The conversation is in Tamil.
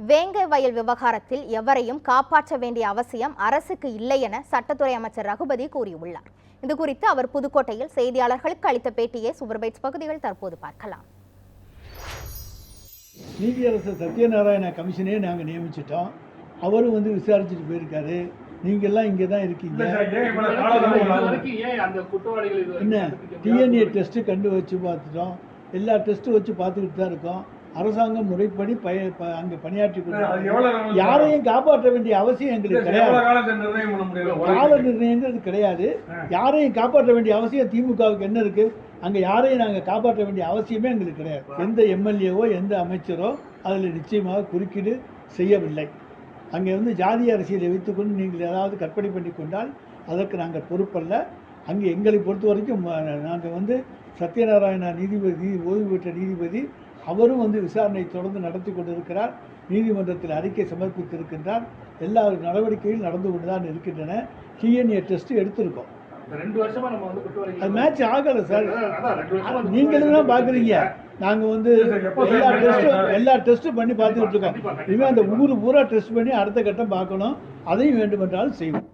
வேங்கை வயல் விவகாரத்தில் எவரையும் காப்பாற்ற வேண்டிய அவசியம் அரசுக்கு இல்லை என சட்டத்துறை அமைச்சர் ரகுபதி கூறியுள்ளார். இதுகுறித்து அவர் புதுக்கோட்டையில் செய்தியாளர்களுக்கு அளித்த பேட்டியை சூப்பர்பைட்ஸ் பகுதிகள் தற்போது பார்க்கலாம். நீதியரசர் சத்யநாராயண கமிஷனே நாங்கள் நியமிச்சிட்டோம். அவரும் விசாரிச்சுட்டு போயிருக்காரு. நீங்கள்லாம் இங்கே தான் இருக்கீங்க. என்ன டிஎன்ஏ டெஸ்ட்டு கண்டு வச்சு பார்த்துட்டோம். எல்லா டெஸ்ட்டும் வச்சு பார்த்துக்கிட்டு தான் இருக்கோம். அரசாங்கம் முறைப்படி அங்கே பணியாற்றி கொடுத்தாங்க. யாரையும் காப்பாற்ற வேண்டிய அவசியம் எங்களுக்கு கிடையாது. கால நிர்ணயங்கிறது கிடையாது. யாரையும் காப்பாற்ற வேண்டிய அவசியம் திமுகவுக்கு என்ன இருக்கு? அங்கே யாரையும் நாங்கள் காப்பாற்ற வேண்டிய அவசியமே எங்களுக்கு கிடையாது. எந்த எம்எல்ஏவோ எந்த அமைச்சரோ அதில் நிச்சயமாக குறுக்கீடு செய்யவில்லை. அங்கே ஜாதி அரசியலை வைத்துக்கொண்டு நீங்கள் ஏதாவது கற்பனை பண்ணி கொண்டால் அதற்கு நாங்கள் பொறுப்பல்ல. அங்கே எங்களை பொறுத்த வரைக்கும் நாங்கள் சத்யநாராயண நீதிபதி, ஓய்வு பெற்ற நீதிபதி, அவரும் விசாரணை தொடர்ந்து நடத்தி கொண்டிருக்கிறார். நீதிமன்றத்தில் அறிக்கை சமர்ப்பித்திருக்கின்றார். எல்லா நடவடிக்கைகளும் நடந்து கொண்டு தான் இருக்கின்றன. டிஎன்ஏ டெஸ்ட் எடுத்திருக்கோம். 2 வருஷமா நம்ம அது மேட்ச் ஆகலை சார். நீங்களும் தான் பார்க்குறீங்க. நாங்கள் எல்லா டெஸ்ட்டும் பண்ணி பார்த்துக்கிட்டு இருக்கோம். இனிமேல் அந்த ஊர் பூரா டெஸ்ட் பண்ணி அடுத்த கட்டம் பார்க்கணும். அதையும் வேண்டுமென்றாலும் செய்வோம்.